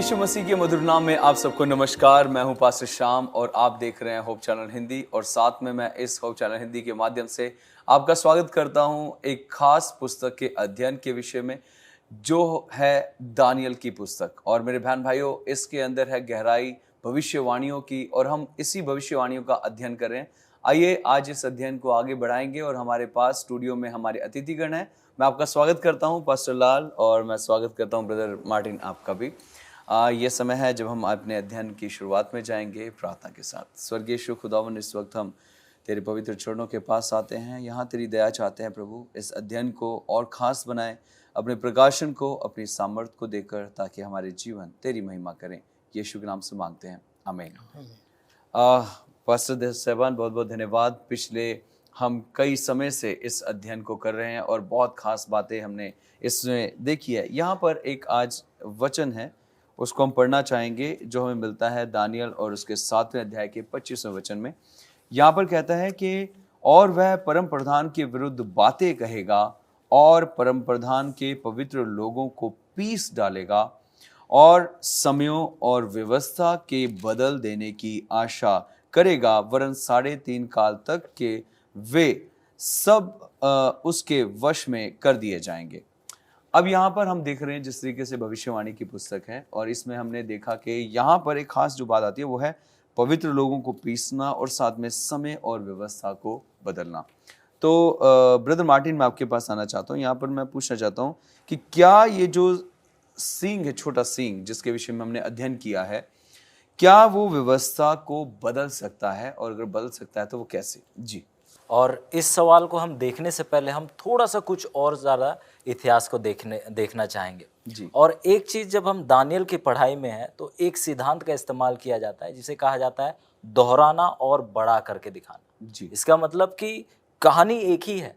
यीशु मसीह के मधुर नाम में आप सबको नमस्कार। मैं हूं पास्टर श्याम और आप देख रहे हैं होप चैनल हिंदी। और साथ में मैं इस होप चैनल हिंदी के माध्यम से आपका स्वागत करता हूं एक खास पुस्तक के अध्ययन के विषय में, जो है दानियल की पुस्तक। और मेरे बहन भाइयों, इसके अंदर है गहराई भविष्यवाणियों की और हम इसी भविष्यवाणियों का अध्ययन कर रहे हैं। आइए आज इस अध्ययन को आगे बढ़ाएंगे और हमारे पास स्टूडियो में हमारे अतिथिगण हैं। मैं आपका स्वागत करता हूं पास्टर लाल, और मैं स्वागत करता हूं ब्रदर मार्टिन आपका भी। ये समय है जब हम अपने अध्ययन की शुरुआत में जाएंगे प्रार्थना के साथ। स्वर्गीय यीशु खुदावन, इस वक्त हम तेरे पवित्र चरणों के पास आते हैं, यहाँ तेरी दया चाहते हैं प्रभु। इस अध्ययन को और ख़ास बनाए, अपने प्रकाशन को, अपनी सामर्थ्य को देकर, ताकि हमारे जीवन तेरी महिमा करें। यीशु के नाम से मांगते हैं, आमीन। पास्टर साहबान, बहुत बहुत धन्यवाद। पिछले हम कई समय से इस अध्ययन को कर रहे हैं और बहुत ख़ास बातें हमने इसमें देखी है। यहाँ पर एक आज वचन है, उसको हम पढ़ना चाहेंगे, जो हमें मिलता है दानियल और उसके 7वें अध्याय के 25वें वचन में। यहाँ पर कहता है कि और वह परम प्रधान के विरुद्ध बातें कहेगा और परम प्रधान के पवित्र लोगों को पीस डालेगा और समयों और व्यवस्था के बदल देने की आशा करेगा, वरन 3.5 काल तक के वे सब उसके वश में कर दिए जाएंगे। अब यहाँ पर हम देख रहे हैं जिस तरीके से भविष्यवाणी की पुस्तक है, और इसमें हमने देखा कि यहाँ पर एक खास जो बात आती है वो है पवित्र लोगों को पीसना और साथ में समय और व्यवस्था को बदलना। तो ब्रदर मार्टिन, मैं आपके पास आना चाहता हूँ। यहाँ पर मैं पूछना चाहता हूँ कि क्या ये जो सींग है, छोटा सींग जिसके विषय में हमने अध्ययन किया है, क्या वो व्यवस्था को बदल सकता है, और अगर बदल सकता है तो वो कैसे? जी। और इस सवाल को हम देखने से पहले हम थोड़ा सा कुछ और ज़्यादा इतिहास को देखना चाहेंगे जी। और एक चीज़, जब हम दानियल की पढ़ाई में हैं तो एक सिद्धांत का इस्तेमाल किया जाता है जिसे कहा जाता है दोहराना और बड़ा करके दिखाना। जी। इसका मतलब कि कहानी एक ही है,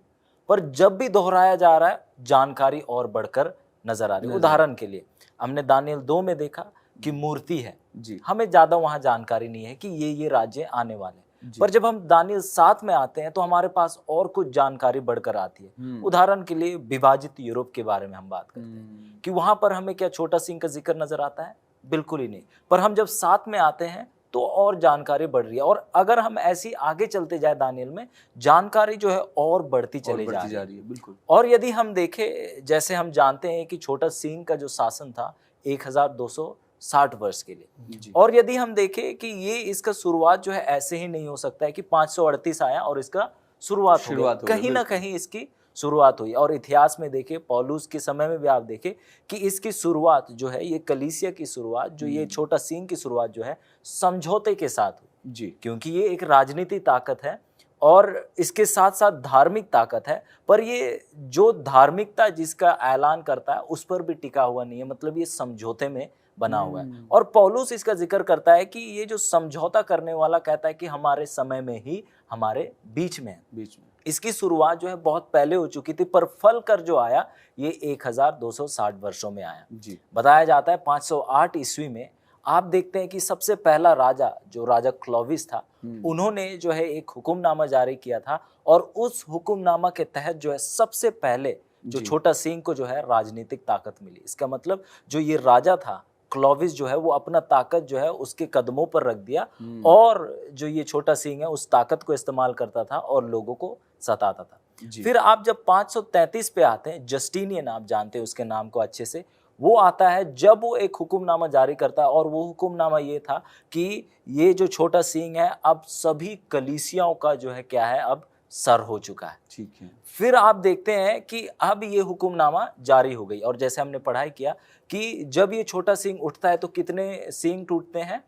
पर जब भी दोहराया जा रहा है जानकारी और बढ़कर नजर आ रही है। उदाहरण के लिए हमने दानियल 2 में देखा कि मूर्ति है। जी। हमें ज़्यादा वहाँ जानकारी नहीं है कि ये राज्य आने वाले, पर जब हम दानियल 7 में आते हैं तो हमारे पास और कुछ जानकारी बढ़कर आती है। उदाहरण के लिए विभाजित यूरोप के बारे में हम बात करते हैं कि वहां पर हमें क्या छोटा सिंह का जिक्र नजर आता है? बिल्कुल ही नहीं। पर हम जब 7 में आते हैं तो और जानकारी बढ़ रही है, और अगर हम ऐसी आगे चलते जाए दानियल में, जानकारी जो है और बढ़ती चली जा रही है। बिल्कुल। और यदि हम देखें, जैसे हम जानते हैं कि छोटा सिंह का जो शासन था 1260 वर्ष के लिए, और यदि हम देखें कि ये इसका शुरुआत जो है ऐसे ही नहीं हो सकता है कि 538 आया और इसका शुरुआत हो गई। कहीं ना कहीं इसकी शुरुआत हुई। और इतिहास में देखें, पौलुस के समय में भी आप देखें कि इसकी शुरुआत जो है, ये कलीसिया की शुरुआत, जो ये छोटा सिंह की शुरुआत जो है, समझौते के साथ हुई। जी। क्योंकि ये एक राजनीतिक ताकत है और इसके साथ साथ धार्मिक ताकत है, पर ये जो धार्मिकता जिसका ऐलान करता है उस पर भी टिका हुआ नहीं है। मतलब ये समझौते में बना हुआ है। और पौलुस इसका जिक्र करता है कि ये जो समझौता करने वाला कहता है कि हमारे समय में ही हमारे बीच में है। इसकी शुरुआत जो है बहुत पहले हो चुकी थी, पर फल कर जो आया ये 1260 वर्षों में आया। जी। बताया जाता है 508 ईस्वी में आप देखते हैं कि सबसे पहला राजा, जो राजा क्लोविस था, उन्होंने जो है एक हुक्मनामा जारी किया था, और उस हुक्मनामा के तहत जो है सबसे पहले जो छोटा सिंह को जो है राजनीतिक ताकत मिली। इसका मतलब जो ये राजा था क्लोविस जो है, वो अपना ताकत जो है उसके कदमों पर रख दिया, और जो ये छोटा सिंह है उस ताकत को इस्तेमाल करता था और लोगों को सताता था। फिर आप जब 533 पे आते हैं, जस्टिनियन, आप जानते हैं उसके नाम को अच्छे से, वो आता है जब वो एक हुक्मनामा जारी करता है, और वो हुक्मनामा ये था कि ये जो छोटा सिंह है अब सभी कलीसियाओं का जो है क्या है, अब सर हो चुका है। ठीक है। फिर आप देखते हैं कि अब ये हुक्मनामा जारी हो गई, और जैसे हमने पढ़ाई किया कि जब ये छोटा सिंह उठता है तो कितने सिंह टूटते हैं?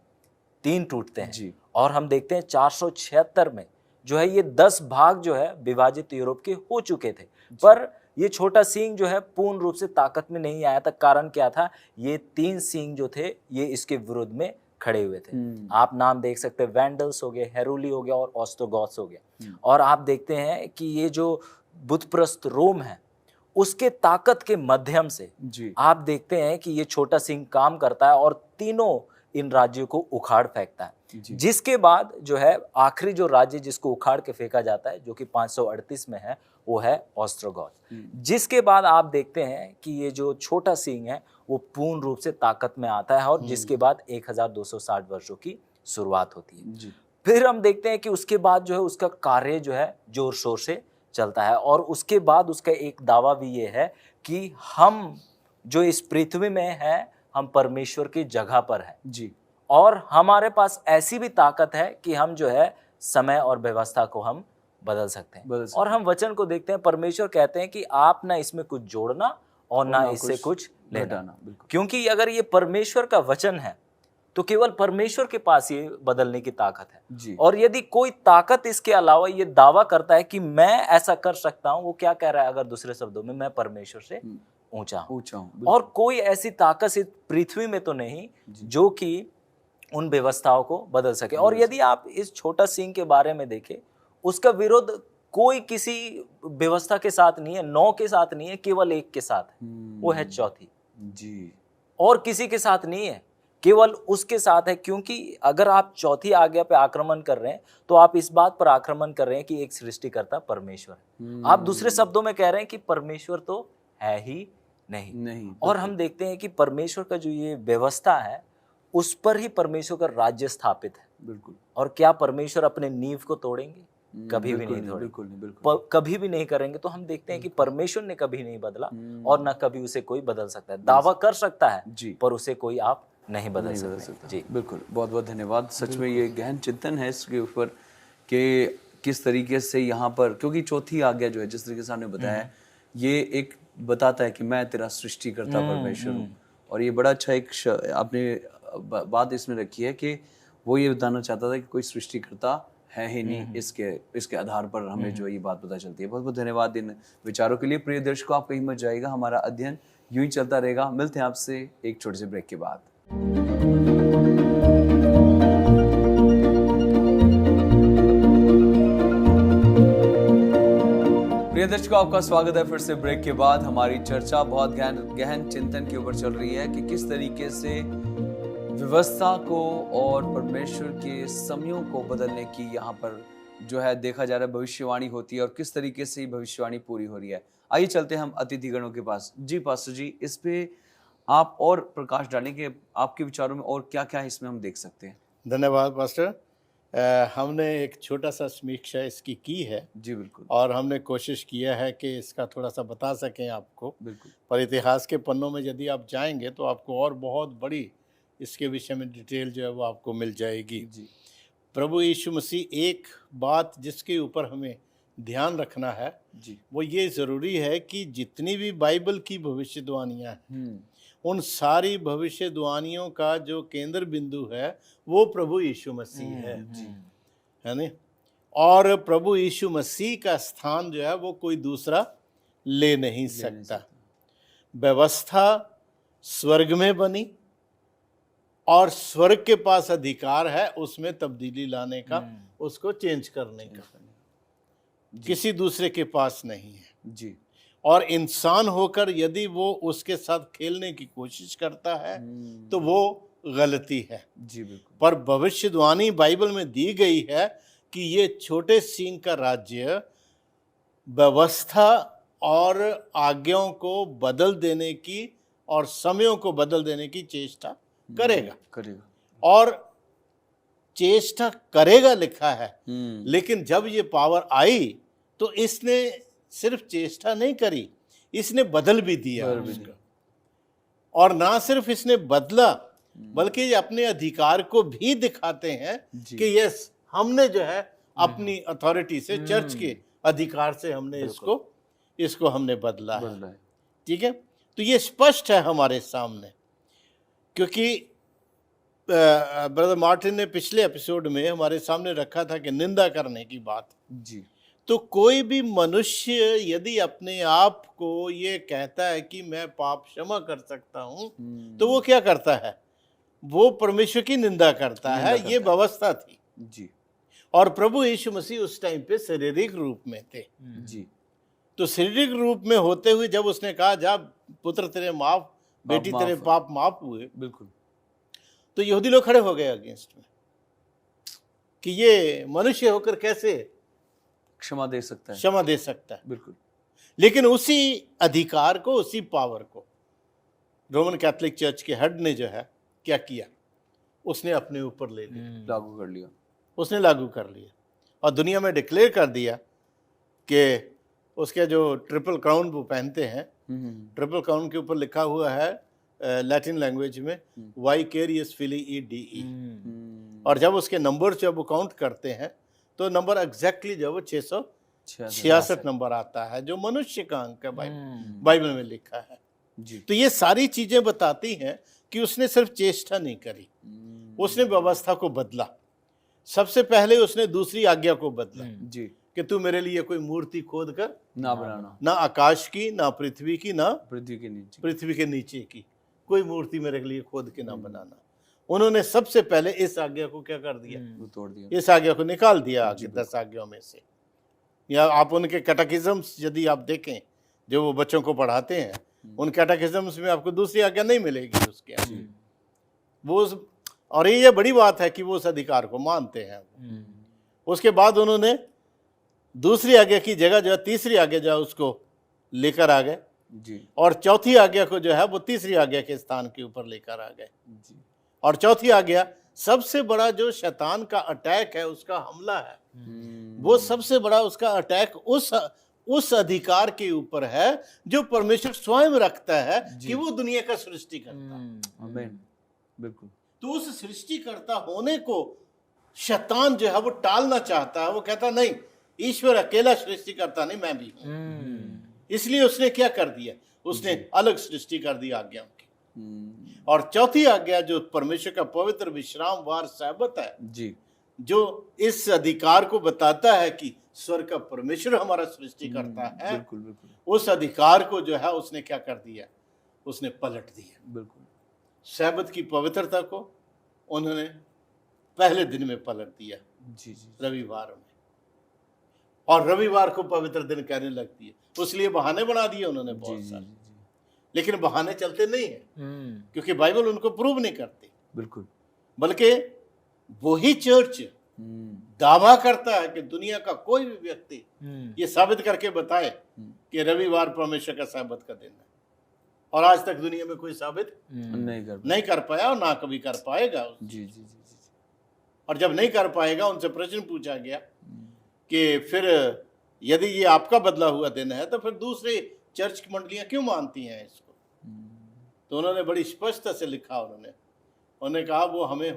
3 टूटते हैं। जी। और हम देखते हैं 476 में जो है ये 10 भाग जो है विभाजित यूरोप के हो चुके थे, पर ये छोटा सिंह जो है पूर्ण रूप से ताकत में नहीं आया था। कारण क्या था? ये 3 सिंह जो थे ये इसके विरुद्ध में खड़े हुए थे। आप नाम देख सकते हैं, वैंडल्स हो गए, हेरुली हो गया और ऑस्ट्रोगॉथ्स हो गया। और आप देखते हैं कि ये जो बुतप्रस्त रोम है उसके ताकत के माध्यम से आप देखते हैं कि ये छोटा सिंह काम करता है और तीनों इन राज्यों को उखाड़ फेंकता है। जी। जिसके बाद जो है आखिरी जो राज्य जिसको उखाड़ के फेंका जाता है, जो कि 538 में है, वो है ऑस्ट्रोगॉथ। जिसके बाद आप देखते हैं कि ये जो छोटा सिंह है वो पूर्ण रूप से ताकत में आता है, और जिसके बाद 1260 वर्षों की शुरुआत होती है। जी। फिर हम देखते हैं कि उसके बाद जो है उसका कार्य जो है जोर शोर से चलता है, और उसके बाद उसका एक दावा भी ये है कि हम जो इस पृथ्वी में हैं, हम परमेश्वर की जगह पर हैं, जी। और हमारे पास ऐसी भी ताकत है कि हम जो है समय और व्यवस्था को हम बदल सकते हैं। बदल सकते और हम वचन को देखते हैं, परमेश्वर कहते हैं कि आप ना इसमें कुछ जोड़ना और ना ना इससे कुछ लेना, घटाना, बिल्कुल। क्योंकि अगर ये परमेश्वर का वचन है तो केवल परमेश्वर के पास ये बदलने की ताकत है। जी। और यदि कोई ताकत इसके अलावा ये दावा करता है कि मैं ऐसा कर सकता हूं, वो क्या कह रहा है? अगर दूसरे शब्दों में, मैं परमेश्वर से ऊंचा हूं। ऊंचा हूँ, और कोई ऐसी ताकत इस पृथ्वी में तो नहीं जो कि उन व्यवस्थाओं को बदल सके। और यदि आप इस छोटा सिंह के बारे में देखें, उसका विरोध कोई किसी व्यवस्था के साथ नहीं है, 9 के साथ नहीं है, केवल एक के साथ है, वो है चौथी। जी। और किसी के साथ नहीं है, केवल उसके साथ है। क्योंकि अगर आप चौथी आज्ञा पे आक्रमण कर रहे हैं तो आप इस बात पर आक्रमण कर रहे हैं कि एक सृष्टिकर्ता परमेश्वर है। आप दूसरे शब्दों में कह रहे हैं कि परमेश्वर तो है ही नहीं। और हम देखते हैं कि परमेश्वर का जो ये व्यवस्था है, उस पर ही परमेश्वर का राज्य स्थापित है। बिल्कुल। और क्या परमेश्वर अपने नींव को तोड़ेंगे? कभी भी नहीं तोड़ेंगे, बिल्कुल नहीं, बिल्कुल। कभी भी नहीं करेंगे। तो हम देखते हैं कि परमेश्वर ने कभी नहीं बदला, और ना कभी उसे कोई बदल सकता है। दावा कर सकता है जी। पर उसे कोई आप नहीं बदल नहीं बदल सकते। सकता। जी, बिल्कुल, बहुत बहुत धन्यवाद। सच में ये गहन चिंतन है इसके ऊपर कि किस तरीके से यहाँ पर, क्योंकि चौथी आज्ञा जो है, जिस तरीके से आपने बताया, ये एक बताता है कि मैं तेरा सृष्टिकर्ता परमेश्वर हूँ। और ये बड़ा अच्छा एक आपने बात इसमें रखी है कि वो ये बताना चाहता था कि कोई सृष्टिकर्ता है ही नहीं। इसके आधार पर हमें जो ये बात पता चलती है। बहुत बहुत धन्यवाद इन विचारों के लिए। प्रिय दर्शकों, आप कहीं मत जाइएगा, हमारा अध्ययन यूं ही चलता रहेगा। मिलते हैं आपसे एक छोटे से ब्रेक के बाद। प्रिय दर्शकों, आपका स्वागत है फिर से ब्रेक के बाद। हमारी चर्चा बहुत गहन चिंतन के ऊपर चल रही है कि किस तरीके से व्यवस्था को और परमेश्वर के समयों को बदलने की यहाँ पर जो है देखा जा रहा है, भविष्यवाणी होती है, और किस तरीके से ये भविष्यवाणी पूरी हो रही है। आइए चलते हैं हम अतिथिगणों के पास। जी पास्टर जी, इस पे आप और प्रकाश डालेंगे, आपके विचारों में और क्या क्या इसमें हम देख सकते हैं? धन्यवाद पास्टर। हमने एक छोटा सा समीक्षा इसकी की है, जी बिल्कुल। और हमने कोशिश किया है कि इसका थोड़ा सा बता सकें आपको। बिल्कुल। पर इतिहास के पन्नों में यदि आप जाएंगे तो आपको और बहुत बड़ी इसके विषय में डिटेल जो है वो आपको मिल जाएगी। जी। प्रभु यीशु मसीह, एक बात जिसके ऊपर हमें ध्यान रखना है, जी। वो ये ज़रूरी है कि जितनी भी बाइबल की भविष्यवाणियाँ हैं, उन सारी भविष्यवाणियों का जो केंद्र बिंदु है वो प्रभु यीशु मसीह है, है ना? और प्रभु यीशु मसीह का स्थान जो है वो कोई दूसरा ले नहीं सकता। व्यवस्था स्वर्ग में बनी, और स्वर्ग के पास अधिकार है उसमें तब्दीली लाने का, उसको चेंज करने का, किसी दूसरे के पास नहीं है। जी। और इंसान होकर यदि वो उसके साथ खेलने की कोशिश करता है तो वो गलती है। जी बिल्कुल। पर भविष्यवाणी बाइबल में दी गई है कि ये छोटे सिंह का राज्य व्यवस्था और आज्ञाओं को बदल देने की और समयों को बदल देने की चेष्टा करेगा। और चेष्टा करेगा लिखा है, लेकिन जब ये पावर आई तो इसने सिर्फ चेष्टा नहीं करी, इसने बदल भी दिया उसको। और ना सिर्फ इसने बदला, बल्कि ये अपने अधिकार को भी दिखाते हैं कि यस, हमने जो है अपनी अथॉरिटी से, चर्च के अधिकार से हमने इसको हमने बदला है। ठीक है, तो ये स्पष्ट है हमारे सामने। क्योंकि ब्रदर मार्टिन ने पिछले एपिसोड में हमारे सामने रखा था कि निंदा करने की बात। जी। तो कोई भी मनुष्य यदि अपने आप को ये कहता है कि मैं पाप क्षमा कर सकता हूं, तो वो क्या करता है? वो परमेश्वर की निंदा करता है। ये व्यवस्था थी। जी। और प्रभु यीशु मसीह उस टाइम पे शारीरिक रूप में थे। जी। तो शारीरिक रूप में होते हुए जब उसने कहा, जा पुत्र तेरे माफ, बेटी तेरे पाप माफ हुए, बिल्कुल, तो यहूदी लोग खड़े हो गए अगेंस्ट में। कि ये मनुष्य होकर कैसे क्षमा दे सकता है। क्षमा दे सकता है। बिल्कुल। लेकिन उसी अधिकार को, उसी पावर को रोमन कैथोलिक चर्च के हेड ने जो है क्या किया, उसने अपने ऊपर ले लिया, लागू कर लिया। उसने लागू कर लिया और दुनिया में डिक्लेयर कर दिया कि उसके जो ट्रिपल क्राउन वो पहनते हैं, ट्रिपल क्राउन के ऊपर लिखा हुआ है लैटिन लैंग्वेज में वाइकेरियस फिली DE, और जब उसके नंबर जब वो काउंट करते हैं तो नंबर एग्जैक्टली जो वो 666 नंबर आता है, जो मनुष्य का अंक है बाइबल में लिखा है जी। तो ये सारी चीजें बताती हैं कि उसने सिर्फ चेष्टा नहीं करी, उसने व्यवस्था को बदला। सबसे पहले उसने दूसरी आज्ञा को बदला जी। कि तू मेरे लिए कोई मूर्ति खोद कर ना बनाना, ना आकाश की, ना पृथ्वी की, ना पृथ्वी के नीचे। पृथ्वी के नीचे की कोई मूर्ति मेरे लिए खोद के ना बनाना। उन्होंने सबसे पहले इस आज्ञा को क्या कर दिया, वो तोड़ दिया। इस आज्ञा को निकाल दिया आगे 10 आज्ञाओं में से। या आप उनके कैटेकिज्म्स यदि आप देखें जो वो बच्चों को पढ़ाते हैं, उन कैटेकिज्म्स में आपको दूसरी आज्ञा नहीं मिलेगी उसके आगे। वो और ये बड़ी बात है कि वो उस अधिकार को मानते हैं। उसके बाद उन्होंने दूसरी आज्ञा की जगह जो है तीसरी आज्ञा जो है उसको लेकर आ गए जी। और चौथी आज्ञा को जो है वो तीसरी आज्ञा के स्थान के ऊपर लेकर आ गए। जी। और चौथी आज्ञा सबसे बड़ा जो शैतान का अटैक है, उसका हमला है, वो सबसे बड़ा उसका अटैक उस अधिकार के ऊपर है जो परमेश्वर स्वयं रखता है कि वो दुनिया का सृष्टि करता है। आमीन। बिल्कुल। तो उस सृष्टिकर्ता होने को शैतान जो है वो टालना चाहता है। वो कहता नहीं, ईश्वर अकेला सृष्टिकर्ता नहीं, मैं भी हूं। इसलिए उसने क्या कर दिया, उसने अलग सृष्टि कर दी आज्ञाओं की। और चौथी आज्ञा जो परमेश्वर का पवित्र विश्राम वार सैबत है जी, जो इस अधिकार को बताता है कि स्वर्ग का परमेश्वर हमारा सृष्टि करता है, बिल्कुल बिल्कुल उस अधिकार को जो है उसने क्या कर दिया, उसने पलट दिया। बिल्कुल। सैबत की पवित्रता को उन्होंने पहले दिन में पलट दिया, जी जी। रविवार में, और रविवार को पवित्र दिन कहने लगती है। उसलिए बहाने बना दिए उन्होंने जी बहुत जी सारे, जी जी। लेकिन बहाने चलते नहीं है क्योंकि बाइबल उनको प्रूव नहीं करती। बिल्कुल। बल्कि वही चर्च दावा करता है कि दुनिया का कोई भी व्यक्ति ये साबित करके बताए कि रविवार परमेश्वर का सैबत का दिन है, और आज तक दुनिया में कोई साबित नहीं कर पाया और ना कभी कर पाएगा। जी जी जी जी। और जब नहीं कर पाएगा, उनसे प्रश्न पूछा गया कि फिर यदि ये आपका बदला हुआ दिन है तो फिर दूसरे चर्च की मंडलियां क्यों मानती हैं इसको? तो उन्होंने बड़ी स्पष्टता से लिखा, उन्होंने कहा वो हमें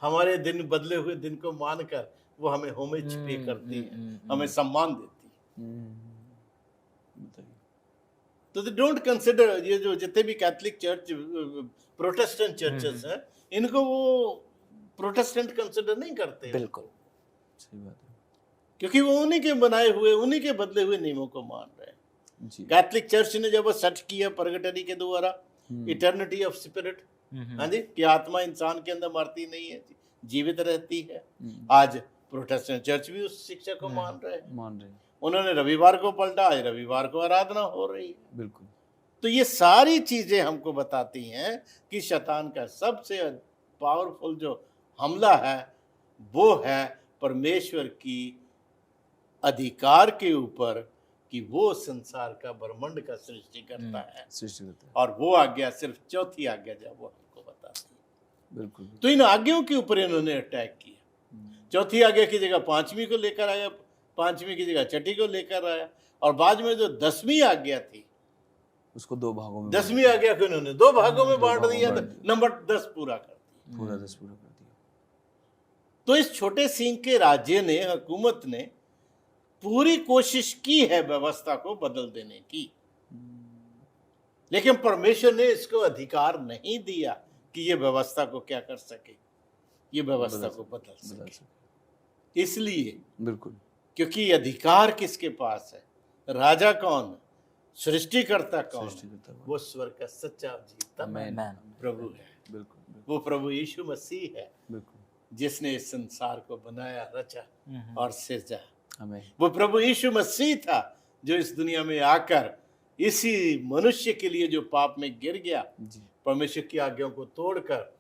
हमारे दिन बदले हुए दिन को मानकर वो हमें होमेज पे करती है, हमें सम्मान देती है। तो दे डोंट कंसिडर, ये जो जितने भी कैथोलिक चर्च, प्रोटेस्टेंट चर्चेस हैं, इनको वो प्रोटेस्टेंट कंसिडर नहीं करते। बिल्कुल सही बात है। क्योंकि वो उन्हीं के बनाए हुए, उन्हीं के बदले हुए नियमों को मान रहे हैं। जी। कैथोलिक चर्च ने जब वो सच किया परगटरी के द्वारा, इटर्निटी ऑफ स्पिरिट, हाँ जी, कि आत्मा इंसान के अंदर मरती नहीं है, जीवित रहती है। आज प्रोटेस्टेंट चर्च भी उस शिक्षा को मान रहे हैं। उन्होंने रविवार को पलटा, आज रविवार को आराधना हो रही है। बिल्कुल। तो ये सारी चीजें हमको बताती हैं कि शैतान का सबसे पावरफुल जो हमला है वो है परमेश्वर की अधिकार के ऊपर, कि वो संसार का ब्रह्मांड का सृष्टि करता है, सृष्टि करता है। और वो आज्ञा सिर्फ चौथी आज्ञा जब वो हमको बताती है। बिल्कुल। तो इन आज्ञाओं के ऊपर इन्होंने अटैक किया। चौथी आज्ञा की जगह पांचवी को लेकर आया, पांचवी की जगह छठी को लेकर आया, और बाद में जो 10वीं आज्ञा थी उसको 2 भागों में 10वीं आज्ञा को इन्होंने 2 भागों में बांट दिया, नंबर 10 पूरा कर दिया। पूरा 10 पूरा कर दिया। तो इस छोटे सिंह के राज्य ने, हुकूमत ने पूरी कोशिश की है व्यवस्था को बदल देने की, लेकिन परमेश्वर ने इसको अधिकार नहीं दिया कि ये व्यवस्था को क्या कर सके, ये व्यवस्था को बदल सके। इसलिए बिल्कुल, क्योंकि अधिकार किसके पास है, राजा कौन है, सृष्टिकर्ता कौन है, वो स्वर्ग का सच्चा जीता प्रभु है। बिल्कुल। वो प्रभु यीशु मसीह है, बिल्कुल, जिसने इस संसार को बनाया, रचा और सृजा। आमीन। वो प्रभु यीशु मसीह था जो इस दुनिया में आकर इसी मनुष्य के लिए जो पाप में गिर गया, जी। परमेश्वर की आज्ञाओं को तोड़कर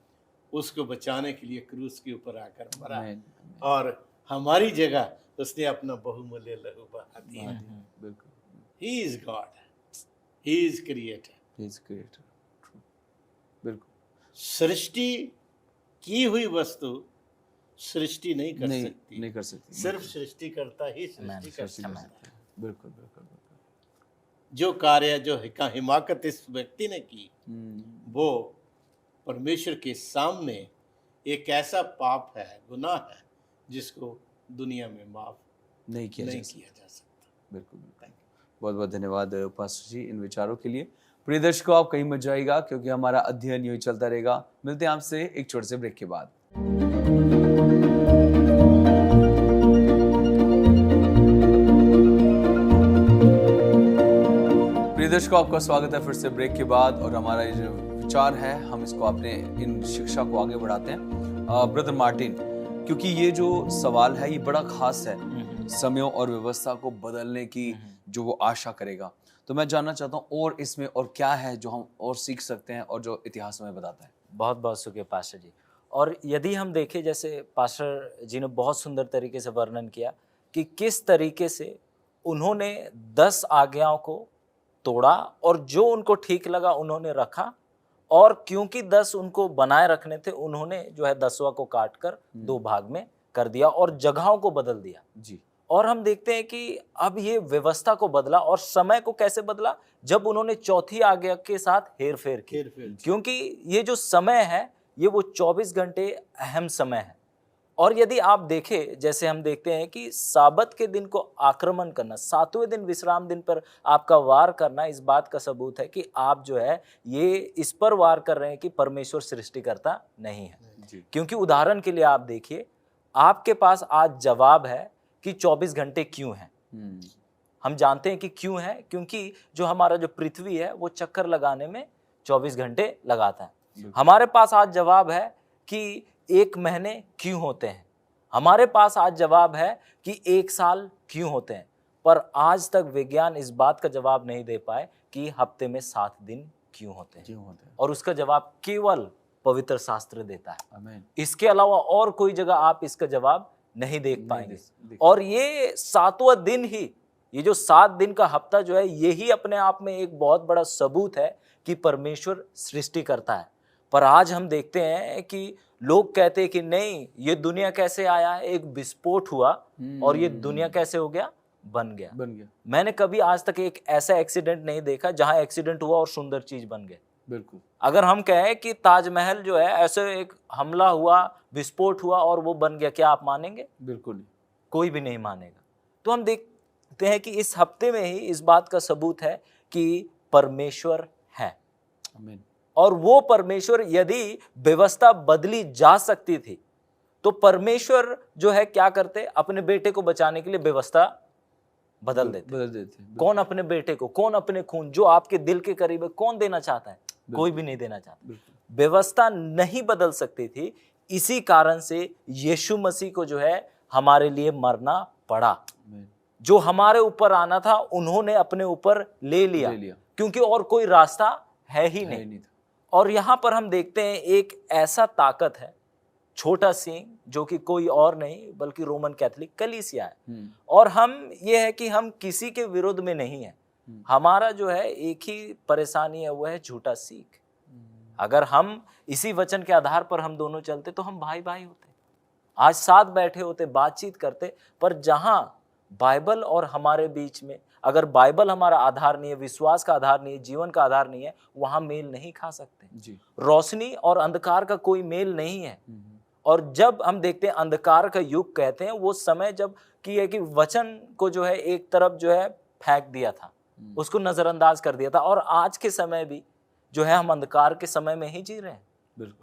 उसको बचाने के लिए क्रूस के ऊपर आकर मरा आमीन, और हमारी जगह उसने अपना बहुमूल्य लहू बहा दिया। बिल्कुल, he is God, he is creator. he is creator, true, बिल्कुल, सृष्टि की हुई वस्तु सृष्टि नहीं कर नहीं सकती, नहीं कर सकती, सिर्फ सृष्टिकर्ता ही सृष्टि कर सृष्टि कर सकता है। सकते हैं। बिल्कुल बिल्कुल बिल्कुल, जो कार्य जो हिमाकत इस व्यक्ति ने की वो परमेश्वर के सामने एक ऐसा पाप है, गुनाह है, जिसको दुनिया में माफ नहीं किया नहीं जा सकता। किया जा सकता। बिल्कुल बिल्कुल, बहुत बहुत धन्यवाद पास्टर जी इन विचारों के लिए। प्रिय दर्शकों, आप कहीं मत जाइएगा क्योंकि हमारा अध्ययन यूं ही चलता रहेगा। मिलते हैं आपसे एक छोटे से ब्रेक के बाद। प्रिय दर्शकों, आपका स्वागत है फिर से ब्रेक के बाद। और हमारा ये जो विचार है, हम इसको अपने इन शिक्षा को आगे बढ़ाते हैं। ब्रदर मार्टिन, क्योंकि ये जो सवाल है ये बड़ा खास है, समयों और व्यवस्था को बदलने की जो वो आशा करेगा, तो मैं जानना चाहता हूँ और इसमें और क्या है जो हम और सीख सकते हैं और जो इतिहास हमें बताता है। बहुत बहुत शुक्रिया पास्टर जी। और यदि हम देखें, जैसे पास्टर जी ने बहुत सुंदर तरीके से वर्णन किया कि किस तरीके से उन्होंने 10 आज्ञाओं को तोड़ा और जो उनको ठीक लगा उन्होंने रखा, और क्योंकि 10 उनको बनाए रखने थे, उन्होंने जो है 10वां को काट कर 2 भाग में कर दिया और जगहों को बदल दिया जी। और हम देखते हैं कि अब ये व्यवस्था को बदला और समय को कैसे बदला, जब उन्होंने चौथी आज्ञा के साथ हेर फेर की। हेरफेर। क्योंकि ये जो समय है ये वो 24 घंटे अहम समय है। और यदि आप देखें, जैसे हम देखते हैं कि साबत के दिन को आक्रमण करना, 7वें दिन विश्राम दिन पर आपका वार करना, इस बात का सबूत है कि आप जो है ये इस पर वार कर रहे हैं कि परमेश्वर सृष्टिकर्ता नहीं है। जी। क्योंकि उदाहरण के लिए आप देखिए, आपके पास आज जवाब है कि 24 घंटे क्यों है। हम जानते हैं कि क्यों है, क्योंकि जो हमारा जो पृथ्वी है वो चक्कर लगाने में 24 घंटे लगाता है। हमारे पास आज जवाब है कि 1 महीने क्यों होते हैं। हमारे पास आज जवाब है कि 1 साल क्यों होते हैं। पर आज तक विज्ञान इस बात का जवाब नहीं दे पाए कि हफ्ते में 7 दिन क्यों होते हैं। क्यों होते हैं। और उसका जवाब केवल पवित्र शास्त्र देता है। आमीन। इसके अलावा और कोई जगह आप इसका जवाब नहीं देख पाएंगे। देख- और ये 7वां दिन ही, ये जो 7 दिन का हफ्ता जो है, यही अपने आप में एक बहुत बड़ा सबूत है कि परमेश्वर सृष्टि करता है। पर आज हम देखते हैं कि लोग कहते हैं कि नहीं, ये दुनिया कैसे आया है, एक विस्फोट हुआ और ये दुनिया कैसे हो गया, बन गया। बन गया। मैंने कभी आज तक एक ऐसा एक्सीडेंट नहीं देखा जहां एक्सीडेंट हुआ और सुंदर चीज बन गई। बिल्कुल। अगर हम कहें कि ताजमहल जो है ऐसे एक हमला हुआ, विस्फोट हुआ और वो बन गया, क्या आप मानेंगे? बिल्कुल नहीं। कोई भी नहीं मानेगा। तो हम देखते हैं कि इस हफ्ते में ही इस बात का सबूत है कि परमेश्वर है। आमीन। और वो परमेश्वर, यदि व्यवस्था बदली जा सकती थी तो परमेश्वर जो है क्या करते, अपने बेटे को बचाने के लिए व्यवस्था बदल देते। बदल देते हैं। कौन अपने बेटे को, कौन अपने खून जो आपके दिल के करीब है, कौन देना चाहता है? कोई भी नहीं देना चाहता। बिल्कुल। व्यवस्था नहीं बदल सकती थी, इसी कारण से यीशु मसीह को जो है हमारे लिए मरना पड़ा। आमीन। जो हमारे ऊपर आना था उन्होंने अपने ऊपर ले लिया, क्योंकि और कोई रास्ता है ही नहीं था। और यहां पर हम देखते हैं एक ऐसा ताकत है, छोटा सिंह, जो कि कोई और नहीं बल्कि रोमन कैथोलिक कलीसिया है। और हम ये है कि हम किसी के विरोध में नहीं है। हमारा जो है एक ही परेशानी है, वो है झूठा सीख। अगर हम इसी वचन के आधार पर हम दोनों चलते तो हम भाई भाई होते, आज साथ बैठे होते, बातचीत करते। पर जहां बाइबल और हमारे बीच में, अगर बाइबल हमारा आधार नहीं है, विश्वास का आधार नहीं है, जीवन का आधार नहीं है, वहां मेल नहीं खा सकते जी। रोशनी और अंधकार का कोई मेल नहीं है। और जब हम देखते हैं अंधकार का युग कहते हैं वो समय जब की है कि वचन को जो है एक तरफ जो है फेंक दिया था, उसको नजरअंदाज कर दिया था। और आज के समय भी जो है हम अंधकार के समय में ही जी रहे हैं।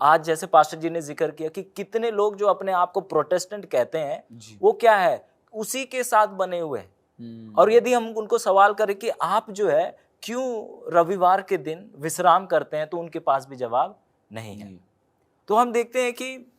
आज जैसे पास्टर जी ने जिक्र किया कि कितने लोग जो अपने आप को प्रोटेस्टेंट कहते हैं, वो क्या है, उसी के साथ बने हुए हैं। और यदि हम उनको सवाल करें कि आप जो है क्यों रविवार के दिन विश्राम करते हैं, तो उनके पास भी जवाब नहीं है। तो हम देखते हैं कि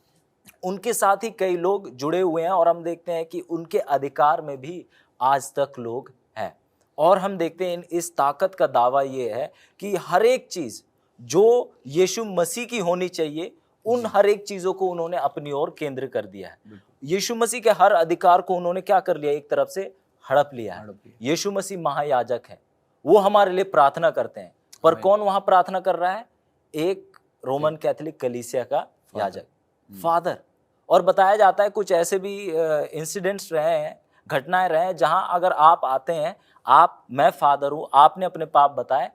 उनके साथ ही कई लोग जुड़े हुए हैं और हम देखते हैं कि उनके अधिकार में भी आज तक लोग हैं। और हम देखते हैं इस ताकत का दावा ये है कि हर एक चीज जो यीशु मसीह की होनी चाहिए उन हर एक चीजों को उन्होंने अपनी ओर केंद्र कर दिया है। यीशु मसीह के हर अधिकार को उन्होंने क्या कर लिया, एक तरफ से हड़प लिया है। यीशु मसीह महायाजक है, वो हमारे लिए प्रार्थना करते हैं, पर कौन वहां प्रार्थना कर रहा है? एक रोमन कैथोलिक कलीसिया का याजक, फादर। और बताया जाता है कुछ ऐसे भी इंसिडेंट्स रहे हैं, घटनाएं रहे हैं, जहां अगर आप आते हैं, मैं फादर हूं, आपने अपने पाप बताए,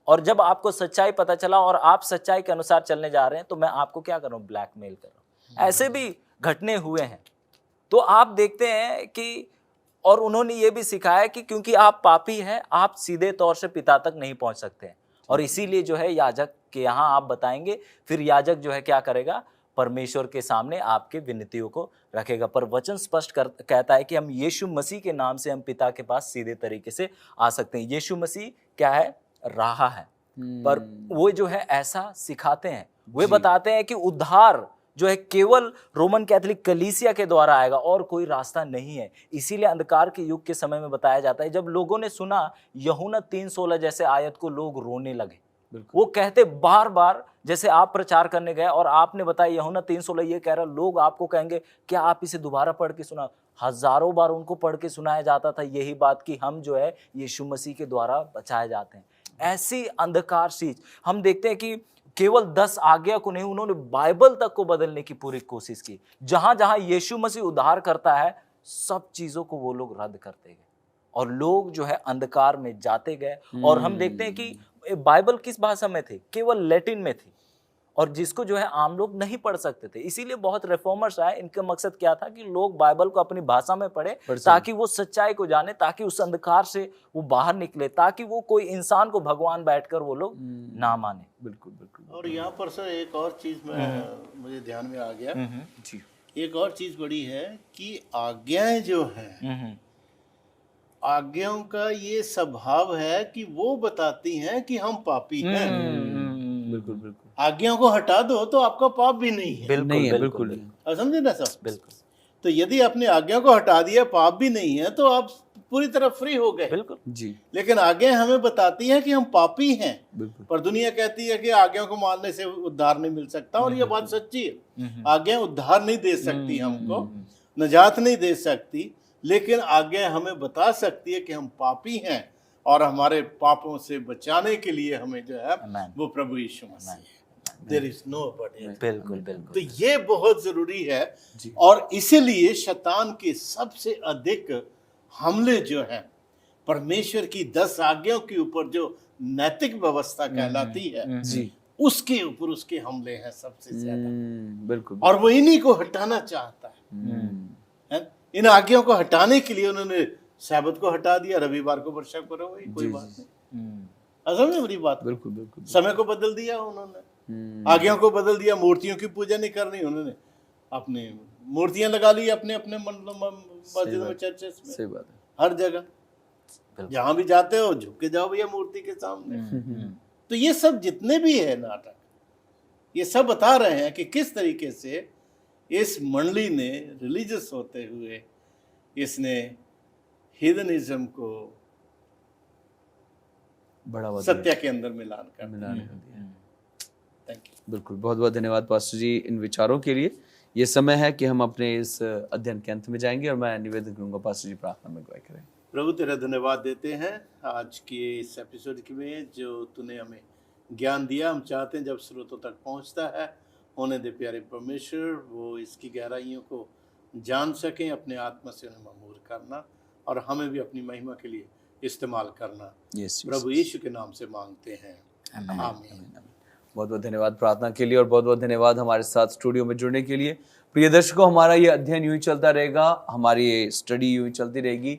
और जब आपको सच्चाई पता चला और आप सच्चाई के अनुसार चलने जा रहे हैं, तो मैं आपको क्या कर रहा हूं? ब्लैकमेल कर रहा हूं। ऐसे भी घटने हुए हैं। तो आप देखते हैं कि, और उन्होंने ये भी सिखाया कि क्योंकि आप पापी हैं, आप सीधे तौर से पिता तक नहीं पहुंच सकते हैं, और इसीलिए जो है याजक के यहाँ आप बताएंगे, फिर याजक जो है क्या करेगा? परमेश्वर के सामने आपके विनतियों को रखेगा। पर वचन स्पष्ट कहता है कि हम यीशु मसीह के नाम से हम पिता के पास सीधे तरीके से आ सकते हैं। यीशु मसीह क्या है? राह है। पर वो जो है ऐसा सिखाते हैं, वे बताते हैं कि उद्धार जो है केवल रोमन कैथोलिक कलीसिया के द्वारा आएगा, और कोई रास्ता नहीं है। इसीलिए अंधकार के युग के समय में बताया जाता है, जब लोगों ने सुना यूहन्ना 3:16 जैसे आयत को, लोग रोने लगे। वो कहते बार बार, जैसे आप प्रचार करने गए और आपने बताया यूहन्ना 3:16 ये कह रहा, लोग आपको कहेंगे क्या आप इसे दोबारा पढ़ के सुना? हजारों बार उनको पढ़ के सुनाया जाता था यही बात कि हम जो है यीशु मसीह के द्वारा बचाए जाते हैं। ऐसी अंधकार चीज हम देखते हैं कि केवल 10 आज्ञा को नहीं, उन्होंने बाइबल तक को बदलने की पूरी कोशिश की। जहां जहां यीशु मसीह उद्धार करता है, सब चीजों को वो लोग रद्द करते गए, और लोग जो है अंधकार में जाते गए। और हम देखते हैं कि बाइबल किस भाषा में थी? केवल लैटिन में थी, और जिसको जो है आम लोग नहीं पढ़ सकते थे। इसीलिए बहुत रिफॉर्मर्स आए। इनका मकसद क्या था? कि लोग बाइबल को अपनी भाषा में पढ़े, ताकि वो सच्चाई को जाने, ताकि उस अंधकार से वो बाहर निकले, ताकि वो कोई इंसान को भगवान बैठकर वो लोग ना माने। बिल्कुल बिल्कुल। और यहाँ पर सर एक और चीज मुझे ध्यान में आ गया जी। एक और चीज बड़ी है कि आज्ञाएं जो हैं, आज्ञाओं का ये स्वभाव है कि वो बताती हैं कि हम पापी हैं। बिल्कुल बिल्कुल। आज्ञाओं को हटा दो तो आपका पाप भी नहीं है। बिल्कुल। और समझे ना सर? बिल्कुल। तो यदि आपने आज्ञा को हटा दिया, पाप भी नहीं है, तो आप पूरी तरह फ्री हो गए। बिल्कुल जी। लेकिन आज्ञाएं हमें बताती हैं कि हम पापी हैं। बिल्कुल। पर दुनिया कहती है कि आज्ञाओं को मानने से उद्धार नहीं मिल सकता, और ये बात सच्ची है। आज्ञाएं उद्धार नहीं दे सकती, हमको निजात नहीं दे सकती, लेकिन आज्ञाएं हमें बता सकती है कि हम पापी हैं, और हमारे पापों से बचाने के लिए हमें जो है वो प्रभु यीशु मसीह। There is nobody else। बिल्कुल बिल्कुल। तो ये बहुत जरूरी है, और इसीलिए शैतान के सबसे अधिक हमले जो हैं परमेश्वर की 10 आज्ञाओं के ऊपर, जो नैतिक व्यवस्था कहलाती है जी, उसके ऊपर उसके हमले हैं सबसे ज्यादा। बिल्कुल। और वो इन्हीं को हटाना चाहता है। इन आज्ञाओं को हटाने के लिए उन्होंने सब्त को हटा दिया, रविवार को वर्षिप करो, वही कोई बात नहीं। असम में बड़ी बात। बिल्कुल बिल्कुल। समय को बदल दिया उन्होंने, आज्ञाओं को बदल दिया। मूर्तियों की पूजा नहीं करनी, उन्होंने अपनी मूर्तियां लगा ली अपने अपने मस्जिद में, चर्चेस में, सही बात है। हर जगह जहां भी जाते हो झुक के जाओ भैया मूर्ति के सामने। तो ये सब जितने भी है नाटक, ये सब बता रहे हैं कि किस तरीके से इस मंडली ने रिलीजियस होते हुए इसने हिडनिज्म को बढ़ावा सत्य के अंदर मिलान कर दिया। Thank you. बिल्कुल, बहुत बहुत धन्यवाद पास्टर जी इन विचारों के लिए। ये समय है कि हम अपने इस अध्ययन के अंत में जाएंगे, और मैं निवेदन करूंगा पास्टर जी प्रार्थना में अगुवाई करें। प्रभु तेरा धन्यवाद देते हैं आज के इस एपिसोड में, जो तूने हमें ज्ञान दिया। हम चाहते हैं जब स्रोतों तक पहुंचता है, होने दे प्यारे परमेश्वर, वो इसकी गहराइयों को जान सकें, अपने आत्मा से उन्हें ममूर करना, और हमें भी अपनी महिमा के लिए इस्तेमाल करना। प्रभु यीशु के नाम से मांगते हैं, आमीन। बहुत बहुत धन्यवाद प्रार्थना के लिए, और बहुत बहुत धन्यवाद हमारे साथ स्टूडियो में जुड़ने के लिए। प्रिय दर्शकों, हमारा ये अध्ययन यूं ही चलता रहेगा, हमारी ये स्टडी यूं ही चलती रहेगी,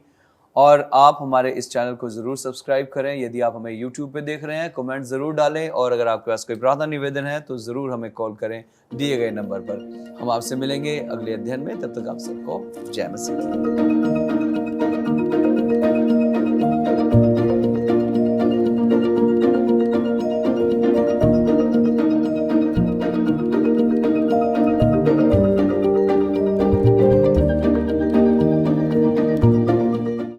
और आप हमारे इस चैनल को ज़रूर सब्सक्राइब करें। यदि आप हमें YouTube पे देख रहे हैं, कमेंट ज़रूर डालें, और अगर आपके पास कोई प्रार्थना निवेदन है तो ज़रूर हमें कॉल करें दिए गए नंबर पर। हम आपसे मिलेंगे अगले अध्ययन में, तब तक आप सबको जय मसीह।